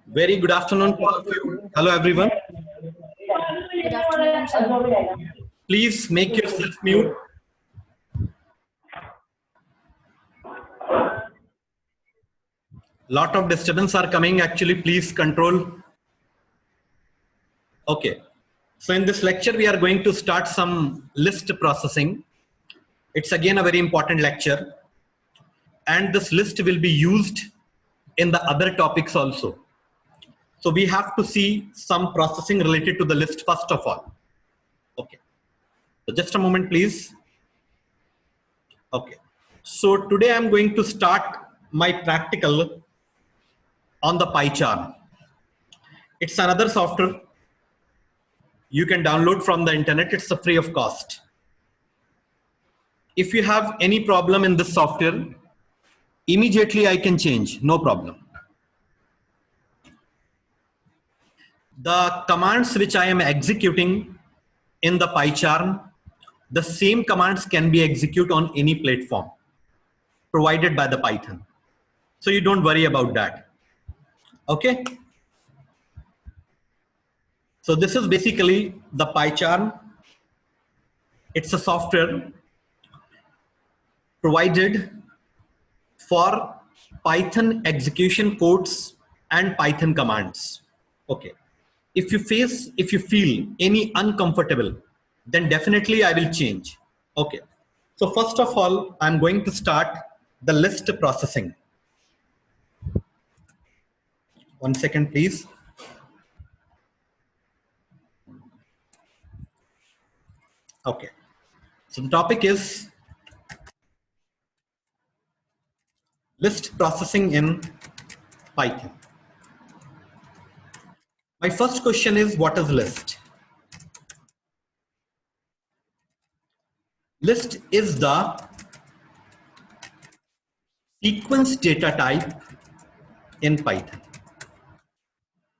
Very good afternoon to all of you. Hello, everyone. Good afternoon, sir. Please make yourself mute. Lot of disturbance are coming. Actually, please control. Okay. So in this lecture, we are going to start some list processing. It's again a very important lecture. And this list will be used in the other topics also. So we have to see some processing related to the list first of all. Okay. So just a moment, please. Okay. So today I'm going to start my practical on the PyCharm. It's another software you can download from the internet. It's free of cost. If you have any problem in this software, immediately I can change, no problem. The commands which I am executing in the PyCharm, the same commands can be executed on any platform provided by the Python. So you don't worry about that. Okay. So this is basically the PyCharm. It's a software provided for Python execution codes and Python commands. Okay. If you feel any uncomfortable, then definitely I will change. Okay. So first of all, I'm going to start the list processing. 1 second, please. Okay. So the topic is list processing in Python. My first question is, what is list? List is the sequence data type in Python.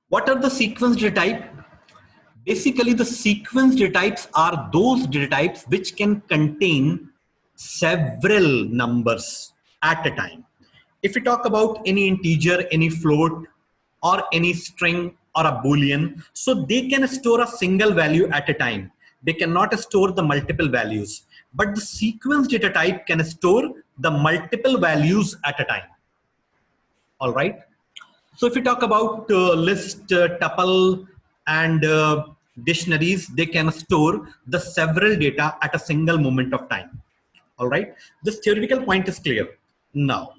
What are the sequence data type? Basically, the sequence data types are those data types which can contain several numbers at a time. If we talk about any integer, any float, or any string or a boolean, so they can store a single value at a time. They cannot store the multiple values, but the sequence data type can store the multiple values at a time. All right. So if we talk about list, tuple, and dictionaries, they can store the several data at a single moment of time. All right. This theoretical point is clear. Now,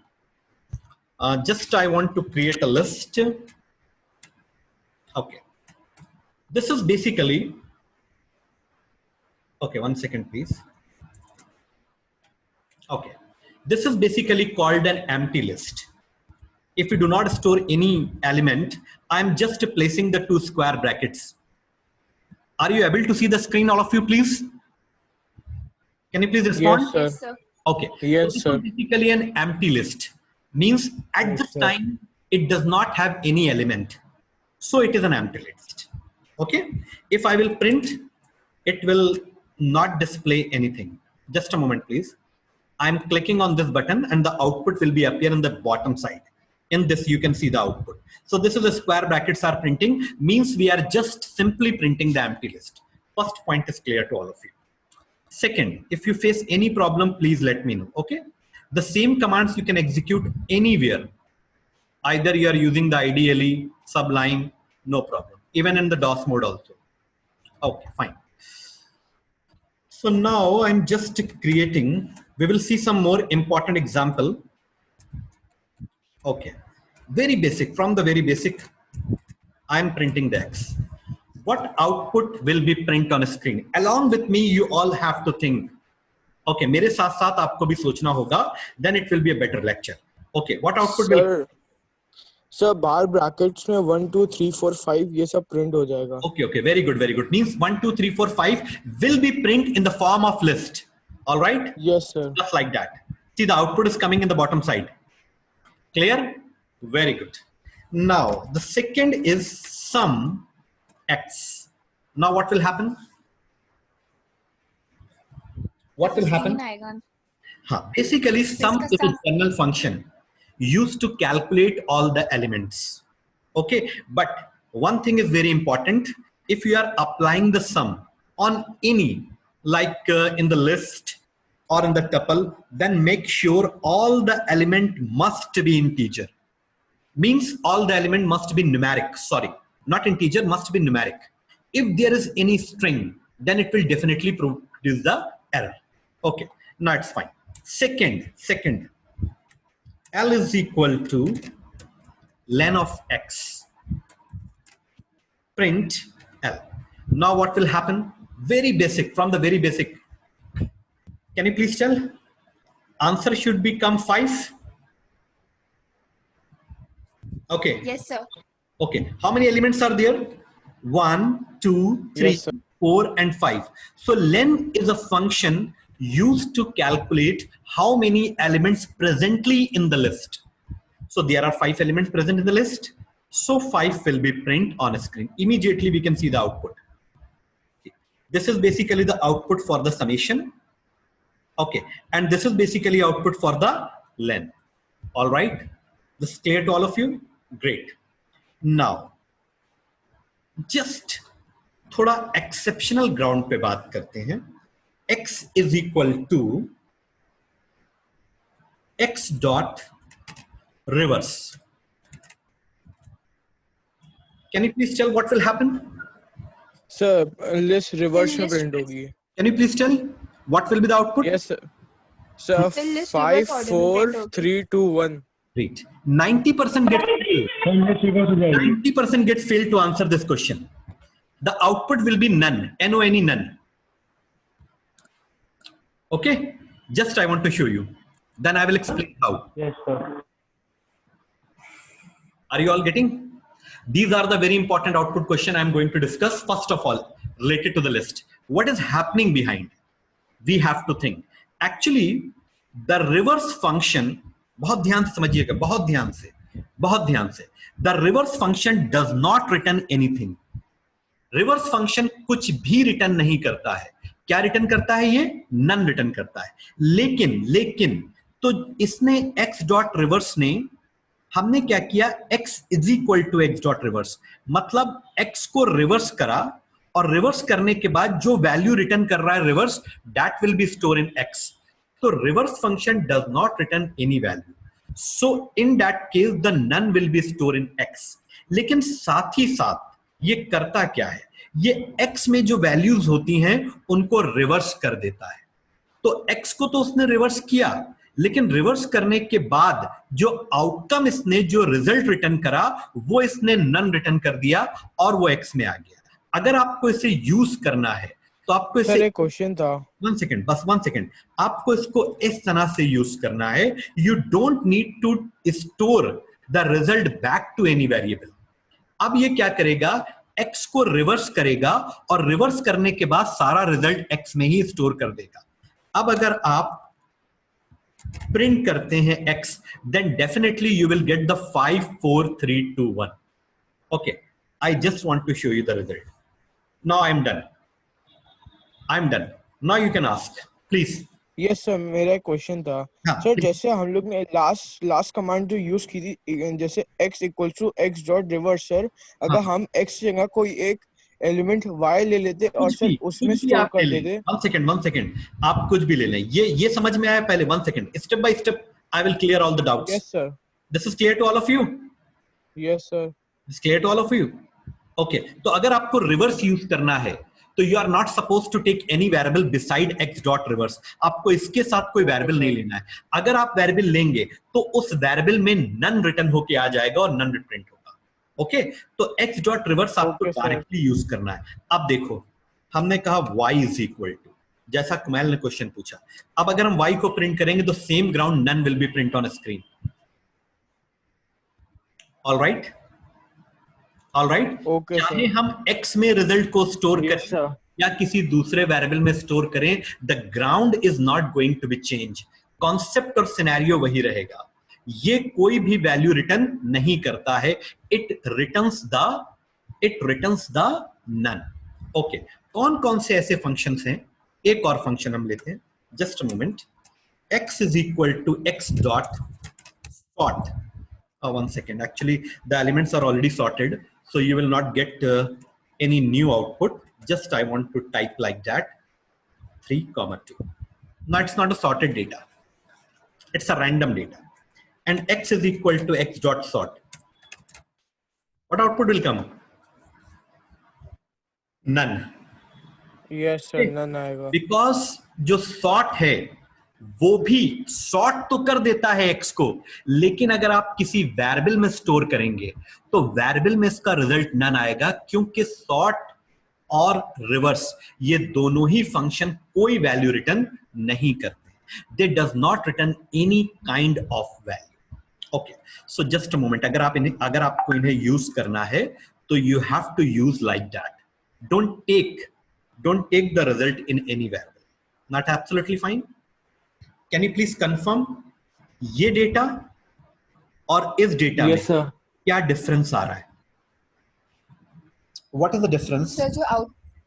just I want to create a list. Okay. This is basically, okay, 1 second, please. Okay. This is basically called an empty list. If we do not store any element, I'm just placing the two square brackets. Are you able to see the screen, all of you, please? Can you please respond? Yes, sir. Yes, sir. Okay. Yes, so sir. this is basically an empty list. Means at Yes, this sir. time, it does not have any element. So it is an empty list. Okay. If I will print, it will not display anything. Just a moment, please. I'm clicking on this button and the output will be appear on the bottom side. In this, you can see the output. So this is the square brackets are printing, means we are just simply printing the empty list. First point is clear to all of you. Second, if you face any problem, please let me know. Okay. The same commands you can execute anywhere. Either you are using the IDLE, Sublime, no problem. Even in the DOS mode also. Okay, fine. So now I'm just creating, we will see some more important example. Okay, very basic, from the very basic, I'm printing the X. What output will be print on a screen? Along with me, you all have to think. Okay, मेरे साथ साथ आपको भी सोचना होगा, then it will be a better lecture. Okay, what output will? Sir बाहर brackets में 1 2 3 4 5 ये सब प्रिंट हो जाएगा. Okay, very good, very good. Means 1 2 3 4 5 will be print in the form of list. All right? Yes, sir. Just like that. See, the output is coming in the bottom side. Clear? Very good. Now the second is sum X. Now what will happen? What will happen? Basically, sum is a general function used to calculate all the elements. Okay, but one thing is very important. If you are applying the sum on any, like in the list or in the tuple, then make sure all the element must be integer. Means all the element must be numeric. Sorry, not integer, must be numeric. If there is any string, then it will definitely produce the error. Okay, now it's fine. Second, L is equal to len of x, print L. Now what will happen? Very basic, from the very basic. Can you please tell? Answer should become 5. Okay. Yes, sir. Okay. How many elements are there? 1, 2, 3, Yes, sir. 4, and 5. So len is a function used to calculate how many elements presently in the list. So there are 5 elements present in the list. So 5 will be print on a screen. Immediately we can see the output. This is basically the output for the summation. Okay, and this is basically output for the len. All right, this is clear to all of you? Great. Now, just थोड़ा exceptional ground पे बात करते हैं. X is equal to x dot reverse. Can you please tell what will happen? Sir, list reverse में list print होगी. Can you please tell what will be the output? Yes, sir. Sir, The list 5, reverse order में 4, print 3, 2, 1. Great. 90% get failed. 90% get failed to answer this question. The output will be none. N-O-N-E, none. Okay. Just I want to show you. Then I will explain how. Yes, sir. Are you all getting? These are the very important output question I am going to discuss. First of all, related to the list. What is happening behind? We have to think. Actually, the reverse function, बहुत ध्यान से समझिएगा, बहुत ध्यान से. The reverse function does not return anything. Reverse function कुछ भी return नहीं करता है. क्या return करता है ये? None return करता है. लेकिन तो इसने x dot reverse ने हमने क्या किया? x is equal to x dot reverse. मतलब x को reverse करा और reverse करने के बाद जो value return कर रहा है reverse, that will be stored in x. So reverse function does not return any value. So in that case the none will be stored in x. लेकिन साथ ही साथ ये करता क्या है? ये x में जो values होती हैं उनको reverse कर देता है. तो x को तो उसने reverse किया, लेकिन reverse करने के बाद जो outcome इसने जो result return करा वो इसने none return कर दिया और वो x में आ गया. अगर आपको इसे use करना है तो आपको इसे सर एक क्वेश्चन था. वन सेकेंड, आपको इसको इस तरह से यूज करना है. You don't need to store the result back to any variable. अब ये क्या करेगा? x को रिवर्स करेगा और रिवर्स करने के बाद सारा रिजल्ट x में ही स्टोर कर देगा. अब अगर आप प्रिंट करते हैं x, then definitely you will get the 5 4 3 2 1. Okay, I just want to show you the result. Now I am done. Now you can ask, please. Yes sir, मेरा एक क्वेश्चन था. हाँ, सर जैसे हम लोग ने लास्ट कमांड जो use की थी, जैसे x equal to x dot reverse. Sir अगर हम x की जगह कोई एक एलिमेंट y ले लेते और सर उसमें स्टोर कर देते. वन सेकेंड, आप कुछ भी ले लें. ये समझ में आया? पहले one second, step by step I will clear all the doubts. Yes sir. This is clear to all of you? Yes sir. This clear to all of you? Okay, तो अगर आपको रिवर्स यूज करना है तो you are not suppose to take any variable beside x dot reverse. आपको इसके साथ कोई वेरिएबल नहीं लेना है. अगर आप वेरिएबल लेंगे तो उस वेरिएबल में नन रिटर्न होके आ जाएगा और नन प्रिंट होगा. ओके, तो x डॉट रिवर्स आपको डायरेक्टली यूज करना है. अब देखो, हमने कहा y इज इक्वल टू, जैसा कुमैल ने क्वेश्चन पूछा. अब अगर हम y को प्रिंट करेंगे तो same ground none will be print on screen. Alright, Okay, चाहे हम x में रिजल्ट को स्टोर Yes, करें sir. या किसी दूसरे वेरिएबल में स्टोर करें, the ground is not going to be change. Concept और सिनेरियो वही रहेगा. ये कोई भी वैल्यू रिटर्न नहीं करता है. It returns the none. Okay, कौन कौन से ऐसे फंक्शंस हैं? एक और फंक्शन हम लेते हैं. Just a moment. x is equal to x dot sort. One second. Actually, the elements are already sorted, so you will not get any new output. Just I want to type like that, 3, 2. Now it's not a sorted data. It's a random data. And x is equal to x dot sort. What output will come? None. Yes sir, none आएगा. Because जो sort है वो भी sort तो कर देता है x को, लेकिन अगर आप किसी वेरिएबल में स्टोर करेंगे तो वेरिएबल में इसका रिजल्ट नन आएगा, क्योंकि sort और रिवर्स ये दोनों ही फंक्शन कोई वैल्यू रिटर्न नहीं करते. They does not return any kind of value. Okay, so just a moment. अगर आपको इन्हें यूज करना है तो you have to use like that. don't take the result in any variable. Not absolutely fine. Can you please confirm ये data और इस data में क्या डिफरेंस आ रहा है? What is the difference?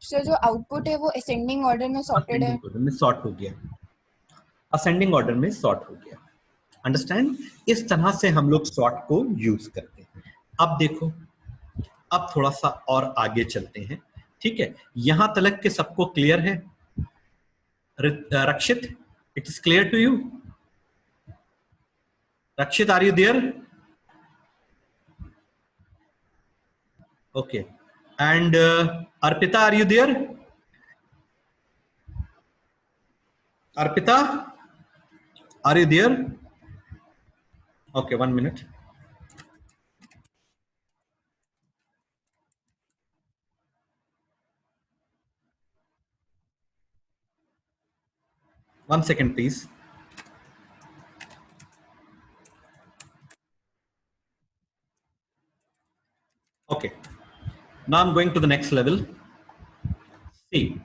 Sir जो आउटपुट है वो असेंडिंग ऑर्डर में सॉर्टेड है. में सॉर्ट हो गया, असेंडिंग ऑर्डर में सॉर्ट हो गया. अंडरस्टैंड? इस तरह से हम लोग सॉर्ट को यूज करते हैं. अब देखो, अब थोड़ा सा और आगे चलते हैं. ठीक है, यहां तलक के सबको क्लियर है? Rakshit, it is clear to you? Rakshit, are you there? Okay. And Arpita, are you there? Arpita, are you there? Okay, 1 minute. One second, please. Okay. Now I'm going to the next level. See,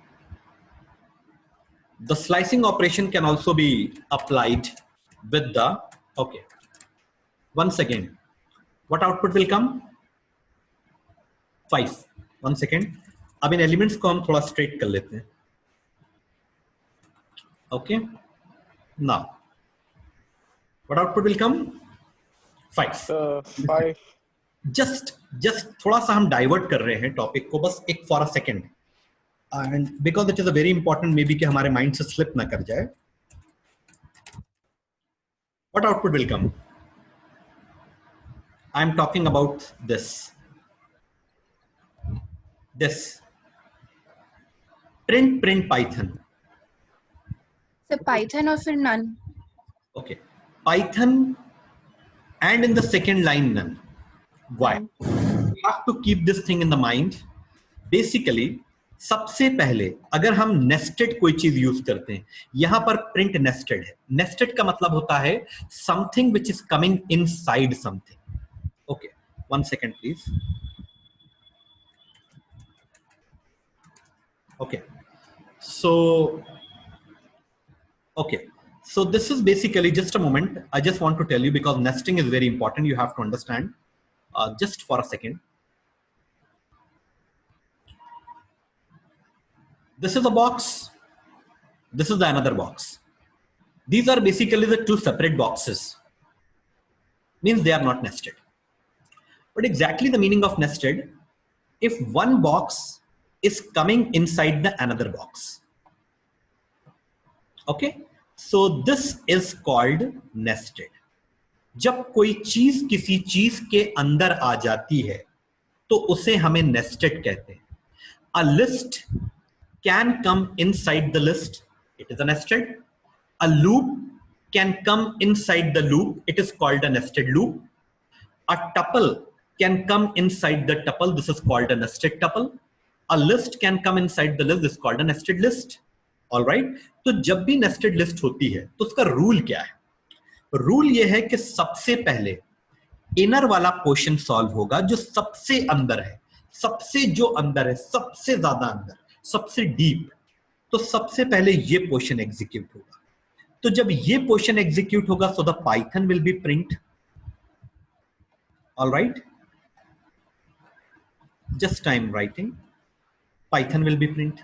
the slicing operation can also be applied with the, okay. Once again, what output will come? 5. 1 second. अब इन elements को हम थोड़ा straight कर लेते हैं. Okay. Now, what output will come? 5. 5. Just थोड़ा सा हम डाइवर्ट कर रहे हैं टॉपिक को, बस एक for a second, and because it is a very important, may be कि हमारे माइंड से स्लिप ना कर जाए. What output will come? I am talking about this print Python. Sir Python और फिर none. Okay, Python and in the second line none. Why? You have to keep this thing in the mind. Basically, सबसे पहले अगर हम nested कोई चीज use करते हैं, यहां पर print nested है. Nested का मतलब होता है something which is coming inside something. Okay, 1 second please. Okay, so this is basically, just a moment, I just want to tell you, because nesting is very important, you have to understand. Just for a second. This is a box. This is the another box. These are basically the two separate boxes. Means they are not nested. But exactly the meaning of nested, if one box is coming inside the another box. Okay? So this is called nested. जब कोई चीज किसी चीज के अंदर आ जाती है तो उसे हमें नेस्टेड कहते हैं. A list can come inside the list, it is a nested. A loop can come inside the loop, it is called a nested loop. A tuple can come inside the tuple, this is called a nested tuple. A list can come inside the list, this is called a nested list. Alright, तो जब भी nested list होती है तो उसका rule क्या है? Rule ये है कि सबसे पहले इनर वाला पोर्शन सॉल्व होगा जो सबसे अंदर है, सबसे जो अंदर है, सबसे ज्यादा अंदर, सबसे डीप. तो सबसे पहले ये पोर्शन एग्जीक्यूट होगा. तो जब ये पोर्शन एग्जीक्यूट होगा, so the Python will be print. Alright, just I am writing, Python will be print.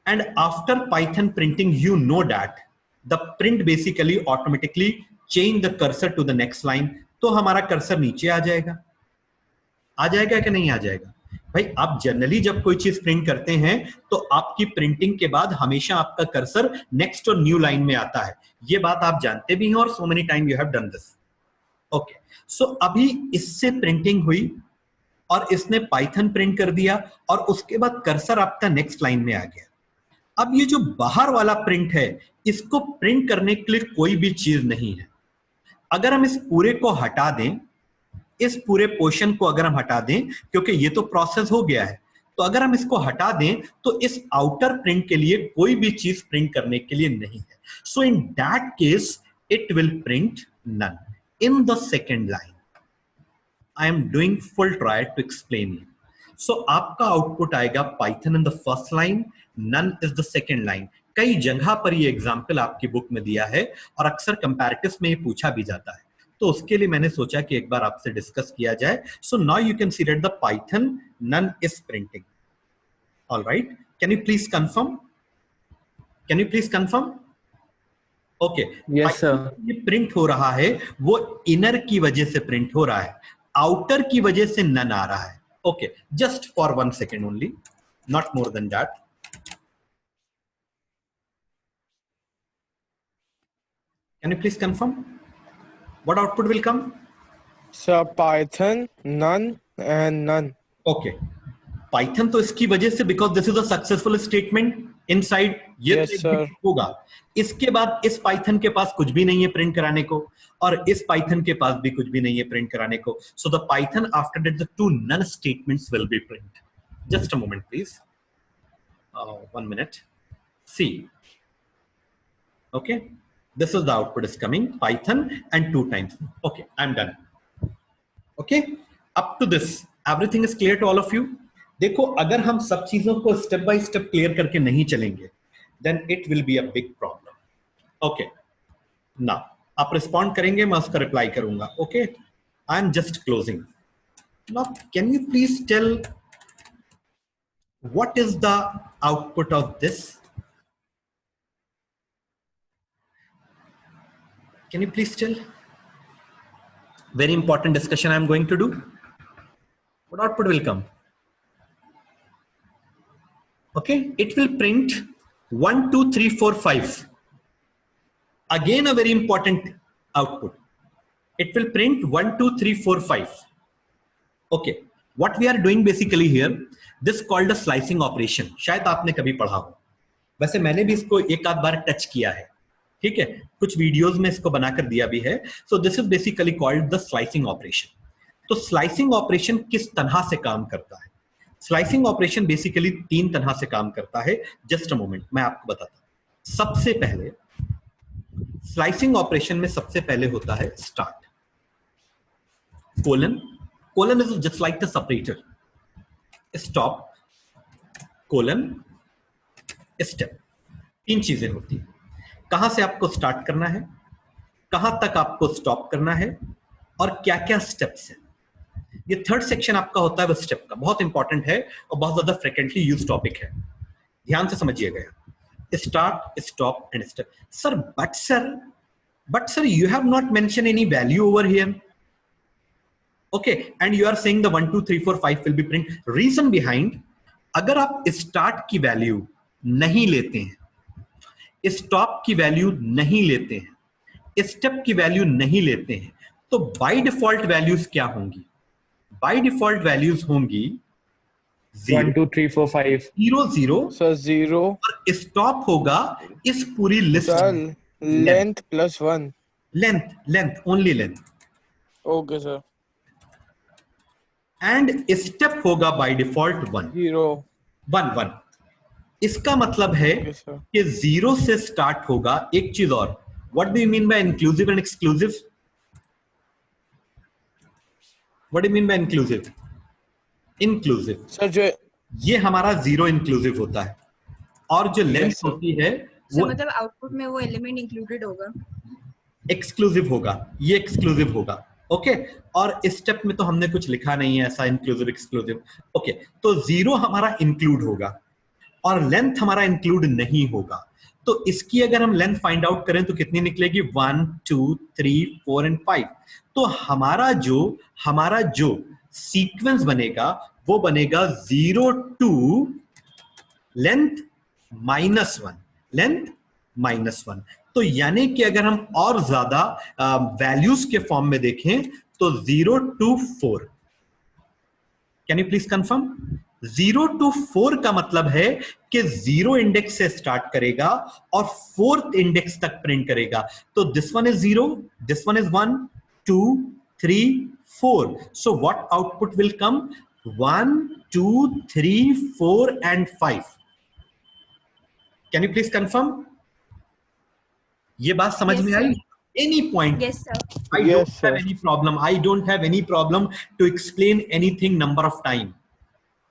And after Python printing, you know that the print basically automatically change the cursor to the next line. तो हमारा cursor नीचे आ जाएगा कि नहीं आ जाएगा? भाई आप generally जब कोई चीज प्रिंट करते हैं तो आपकी प्रिंटिंग के बाद हमेशा आपका कर्सर नेक्स्ट और न्यू लाइन में आता है, ये बात आप जानते भी हैं और so many time you have done this. Okay, so अभी इससे प्रिंटिंग हुई और इसने पाइथन प्रिंट कर दिया और उसके बाद कर्सर आपका नेक्स्ट लाइन में आ गया। अब ये जो बाहर वाला प्रिंट है, इसको प्रिंट करने के लिए कोई भी चीज नहीं है। अगर हम इस पूरे को हटा दें, इस पूरे पोर्शन को अगर हम हटा दें, क्योंकि ये तो प्रोसेस हो गया है, तो अगर हम इसको हटा दें तो इस आउटर प्रिंट के लिए कोई भी चीज प्रिंट करने के लिए नहीं है। So in that case it will print none in the second line. I am doing full try to explain you. So आपका आउटपुट आएगा Python in the first line, none is the second line. कई जगह पर ये example आपकी book में दिया है और अक्सर कंपैरेटिव्स में ये पूछा भी जाता है, तो उसके लिए मैंने सोचा कि एक बार आपसे डिस्कस किया जाए। So now you can see that the Python none is printing. Alright, can you please confirm? Can you please confirm? Okay, yes sir. ये प्रिंट हो रहा है वो इनर की वजह से प्रिंट हो रहा है, आउटर की वजह से नन आ रहा है। Okay, just for 1 second only, not more than that. Can you please confirm what output will come? Sir, Python, none and none. Okay, Python तो इसकी वजह से, because this is a successful statement inside, ये Yes, sir. होगा। इसके बाद इस Python के पास कुछ भी नहीं है प्रिंट कराने को और इस Python के पास भी कुछ भी नहीं है प्रिंट कराने को। So the Python after that the two none statements will be print. Just a moment please, 1 minute. See, okay, this is the output is coming Python and 2 times. Okay, I'm done. Okay, up to this everything is clear to all of you? देखो, अगर हम सब चीजों को step by step clear करके नहीं चलेंगे then it will be a big problem. Okay, now आप रिस्पॉन्ड करेंगे, मैं उसका रिप्लाई करूंगा। Okay, I am just closing. Now can you please tell what is the output of this? Can you please tell? Very important discussion I am going to do. What output will come? Okay, it will print 1, 2, 3, 4, 5. Again a very important output. It will print 1, 2, 3, 4, 5. Okay, what we are doing basically here, this called a slicing operation. शायद आपने कभी पढ़ा हो, वैसे मैंने भी इसको एक आध बार टच किया है, ठीक है, कुछ वीडियोस में इसको बनाकर दिया भी है। So this is basically called the slicing operation. तो स्लाइसिंग ऑपरेशन किस तरह से काम करता है? स्लाइसिंग ऑपरेशन बेसिकली 3 तरह से काम करता है। जस्ट अ मोमेंट, मैं आपको बताता हूं। सबसे पहले स्लाइसिंग ऑपरेशन में सबसे पहले होता है start, colon, colon is just like the separator, stop, colon, step. 3 चीजें होती हैं। कहां से आपको स्टार्ट करना है, कहां तक आपको स्टॉप करना है और क्या क्या स्टेप्स हैं। ये 3rd सेक्शन आपका होता है वो स्टेप का, बहुत इंपॉर्टेंट है और बहुत ज्यादा फ्रिक्वेंटली यूज टॉपिक है, ध्यान से समझिएगा। Start, stop and step. Sir but sir you have not mention any value over here. Okay, and you are saying the 1, 2, 3, 4, 5 will be print. Reason behind, अगर आप स्टार्ट की वैल्यू नहीं लेते हैं, स्टॉप की वैल्यू नहीं लेते हैं, स्टेप की वैल्यू नहीं लेते हैं, तो बाय डिफॉल्ट वैल्यूज क्या होंगी? बाय डिफॉल्ट वैल्यूज होंगी 1, 2, 3, 4, 5 0, 0 Sir, 0. और स्टॉप होगा इस पूरी list, Sir, length plus 1. Length, only length, Okay, sir. And step होगा बाय डिफॉल्ट 1, 0. 1। इसका मतलब है Okay, sir. कि 0 से स्टार्ट होगा। एक चीज और, what do you mean by inclusive and exclusive? What do you mean by inclusive? Inclusive, Sir, जो ये हमारा 0 इंक्लूसिव होता है और जो लेंथ Yes, sir. होती है वो मतलब आउटपुट में वो एलिमेंट इंक्लूडेड होगा। एक्सक्लूसिव होगा, ये एक्सक्लूसिव होगा। ओके, और स्टेप में तो हमने कुछ लिखा नहीं है ऐसा इंक्लूसिव एक्सक्लूसिव। ओके, तो 0 हमारा इंक्लूड होगा और लेंथ हमारा इंक्लूड नहीं होगा। तो इसकी अगर हम लेंथ फाइंड आउट करें तो कितनी निकलेगी 1 2 3 4 एंड 5। तो हमारा जो सीक्वेंस बनेगा वो बनेगा 0 टू लेंथ -1, लेंथ -1। तो यानी कि अगर हम और ज्यादा वैल्यूज के फॉर्म में देखें तो 0 to 4। Can you please confirm? 0 to 4 का मतलब है कि 0 इंडेक्स से स्टार्ट करेगा और 4th इंडेक्स तक प्रिंट करेगा। तो this one is 0, this one is 1 2 3 4। So what output will come? 1 2 3 4 and 5। Can you please confirm? ये बात समझ Yes, में sir. I? Any point? Yes, sir. I Yes, don't have sir. any problem. I don't have any problem to explain anything number of time.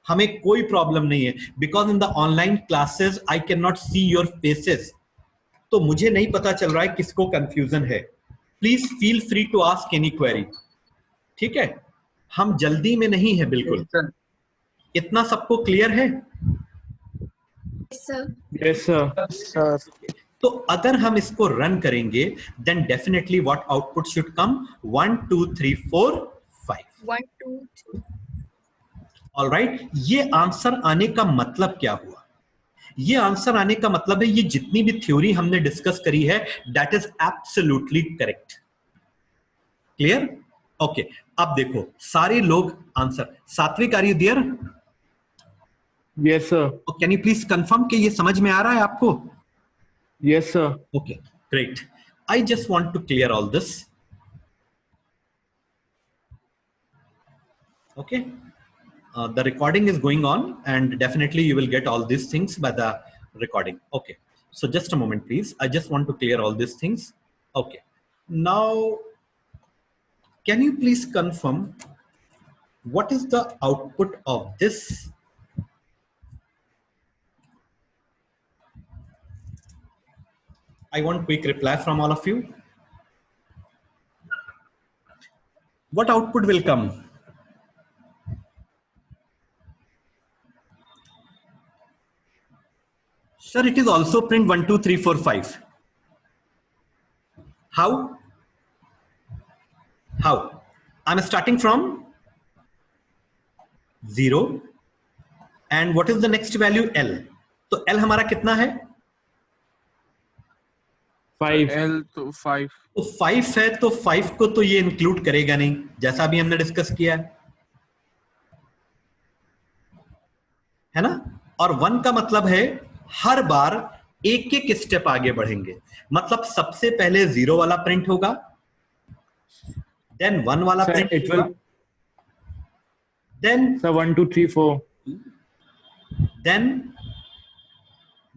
हमें कोई problem नहीं है, because in the online classes I can not see your faces. तो मुझे नहीं पता चल रहा है किसको कंफ्यूजन है। Please feel free to ask any query. ठीक है, हम जल्दी में नहीं है बिल्कुल। इतना सबको क्लियर है? Yes, sir. Yes, sir. Sir. तो अगर हम इसको रन करेंगे then definitely what output should come? 1 2 3 4 5। 1 2 3. Alright, ये आंसर आने का मतलब क्या हुआ? ये आंसर आने का मतलब है ये जितनी भी थ्योरी हमने डिस्कस करी है that is absolutely correct. Clear? Okay, अब देखो सारे लोग answer. Satvik, are you there? Yes, sir. Can you please confirm कि ये समझ में आ रहा है आपको? Yes, sir. Okay, great. I just want to clear all this. Okay. The recording is going on and definitely you will get all these things by the recording. Okay. So just a moment, please. I just want to clear all these things. Okay. Now, can you please confirm what is the output of this? I want quick reply from all of you. What output will come? Sir, it is also print 1 2 3 4 5. How? How? I'm starting from 0 and what is the next value? L. तो L हमारा कितना है? 5. L to 5. तो 5 है, तो 5 को तो ये इंक्लूड करेगा नहीं, जैसा भी हमने डिस्कस किया है ना। और 1 का मतलब है हर बार एक एक स्टेप आगे बढ़ेंगे। मतलब सबसे पहले 0 वाला प्रिंट होगा, देन 1 वाला Sir, प्रिंट it होगा, will. Then Sir, 1 2 3 4.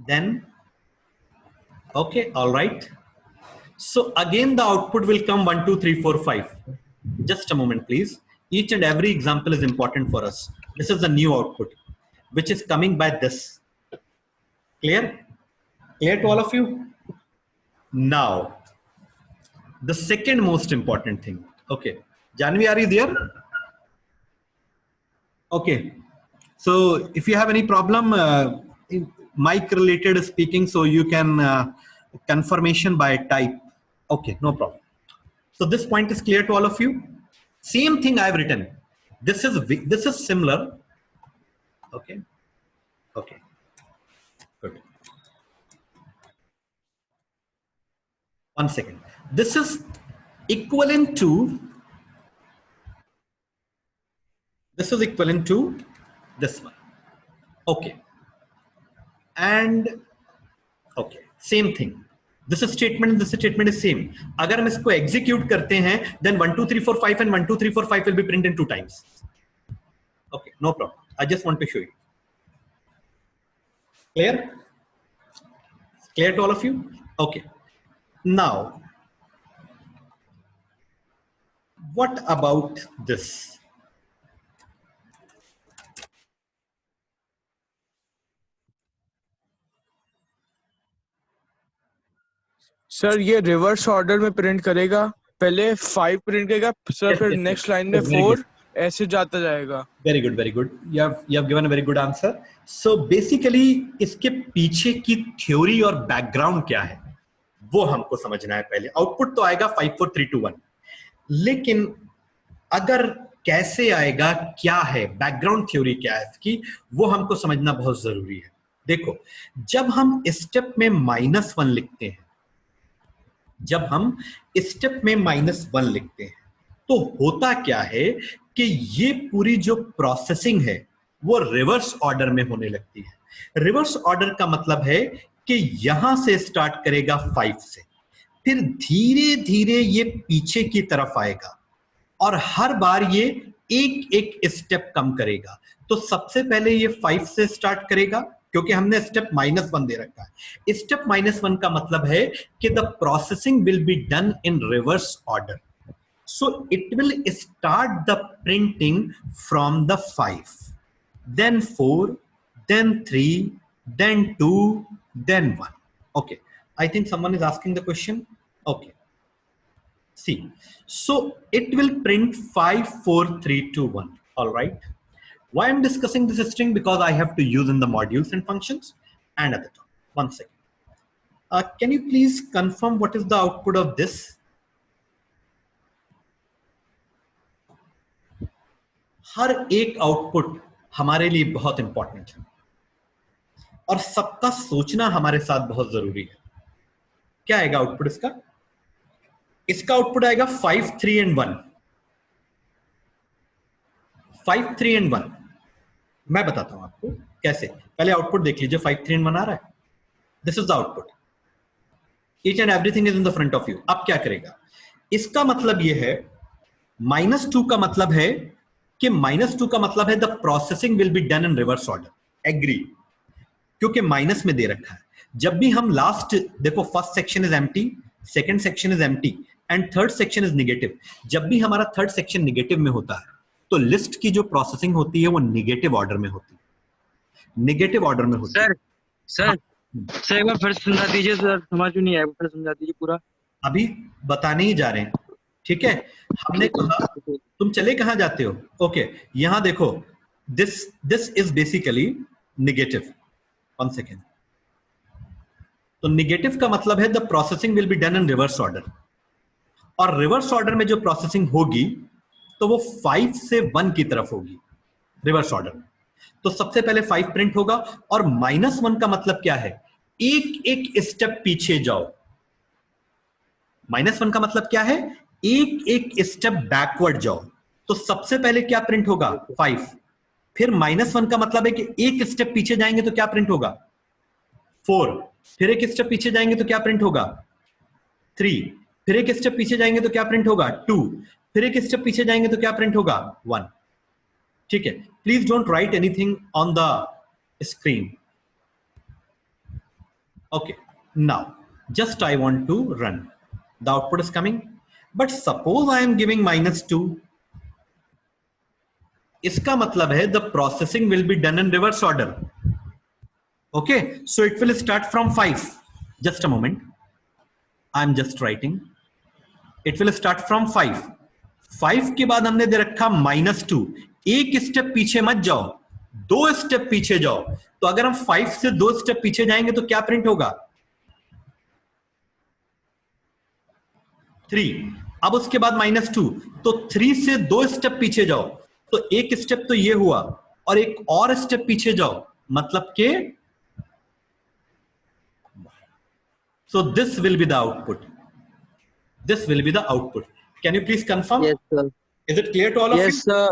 then okay, all right. So again the output will come 1 2 3 4 5. Just a moment please. Each and every example is important for us. This is the new output which is coming by this. Clear? Clear to all of you? Now the second most important thing. Okay, Janvi, are you there? Okay, so if you have any problem in mic related speaking, so you can confirmation by type. Okay, no problem. So this point is clear to all of you. Same thing I have written. This is similar. Okay. Okay. Good. One second. This is equivalent to. This is equivalent to this one. Okay. And okay, same thing. This statement and this statement is same. अगर हम इसको execute करते हैं, then 1 2 3 4 5 and 1 2 3 4 5 will be printed 2 times. Okay, no problem. I just want to show you. Clear? Clear to all of you? Okay. Now, what about this? Sir ये reverse order में print करेगा, पहले 5 print करेगा sir, Yes, फिर yes, next yes. Line में Very 4, good. ऐसे जाता जाएगा। Very good, very good, you have given a very good answer. So basically इसके पीछे की थ्योरी और बैकग्राउंड क्या है वो हमको समझना है पहले. आउटपुट तो आएगा 5 4 3 2 1, लेकिन अगर कैसे आएगा, क्या है बैकग्राउंड थ्योरी, क्या है इसकी, वो हमको समझना बहुत जरूरी है. देखो, जब हम स्टेप में -1 लिखते हैं, जब हम स्टेप में -1 लिखते हैं, तो होता क्या है कि ये पूरी जो प्रोसेसिंग है वो रिवर्स ऑर्डर में होने लगती है. रिवर्स ऑर्डर का मतलब है कि यहां से स्टार्ट करेगा 5 से, फिर धीरे धीरे ये पीछे की तरफ आएगा और हर बार ये एक एक स्टेप कम करेगा. तो सबसे पहले ये 5 से स्टार्ट करेगा, क्योंकि हमने स्टेप -1 दे रखा है. स्टेप -1 का मतलब है कि the processing will be done in reverse order. So it will start the printing from the 5, then 4, then 3, then 2, then 1. Okay, I think someone is asking the question. Okay, see, so it will print 5 4 3 2 1. All right, why I'm discussing this string? Because I have to use in the modules and functions. And at the top, 1 second, can you please confirm what is the output of this? हर एक output हमारे लिए बहुत important है और सबका सोचना हमारे साथ बहुत जरूरी है. क्या आएगा आउटपुट इसका? इसका आउटपुट आएगा 5 3 and 1. 5 3 and 1. मैं बताता हूं आपको कैसे. पहले आउटपुट देख लीजिए. 5 3 and 1 आ रहा है. This is the output. Each and everything is in the front of you. अब क्या करेगा? इसका मतलब यह है, -2 का मतलब है कि -2 का मतलब है the processing will be done in reverse order. Agree, क्योंकि माइनस में दे रखा है. जब भी हम लास्ट देखो, first section is empty, second section is empty and third section is negative. जब भी हमारा थर्ड सेक्शन नेगेटिव में होता है तो लिस्ट की जो प्रोसेसिंग होती है वो नेगेटिव ऑर्डर में होती है. नेगेटिव ऑर्डर में होती है. सर सर एक बार फिर समझा दीजिए सर, समझ में नहीं आया, फिर समझा दीजिए पूरा. अभी बताने ही जा रहे हैं, ठीक है. हमने कहा तुम चले कहां जाते हो. ओके, यहां देखो, this is basically negative. 1 second. तो नेगेटिव का मतलब है the processing will be done in reverse order. और रिवर्स ऑर्डर में जो प्रोसेसिंग होगी तो वो 5 से 1 की तरफ होगी रिवर्स ऑर्डर में. तो सबसे पहले 5 प्रिंट होगा और -1 का मतलब क्या है? एक एक स्टेप पीछे जाओ. -1 का मतलब क्या है? एक एक स्टेप बैकवर्ड जाओ. तो सबसे पहले क्या प्रिंट होगा? 5. फिर -1 का मतलब है कि एक स्टेप पीछे जाएंगे तो क्या प्रिंट होगा? 4. फिर एक स्टेप पीछे जाएंगे तो क्या प्रिंट होगा? 3. फिर एक स्टेप पीछे जाएंगे तो क्या प्रिंट होगा? 2. फिर एक स्टेप पीछे जाएंगे तो क्या प्रिंट होगा? 1. ठीक है. Please don't write anything on the screen. Okay, now just I want to run. The output is coming, but suppose I am giving -2. इसका मतलब है the processing will be done in reverse order. Okay, so it will start from 5. Just a moment, I am just writing. It will start from 5. 5 के बाद हमने दे रखा -2. एक step पीछे मत जाओ, 2 स्टेप पीछे जाओ. तो अगर हम 5 से 2 स्टेप पीछे जाएंगे तो क्या प्रिंट होगा? 3. अब उसके बाद -2, तो 3 से 2 स्टेप पीछे जाओ. तो एक स्टेप तो ये हुआ और एक और स्टेप पीछे जाओ, मतलब के so this will be the output. This will be the output. Can you please confirm? Yes sir. Is it clear to all of you? Yes sir.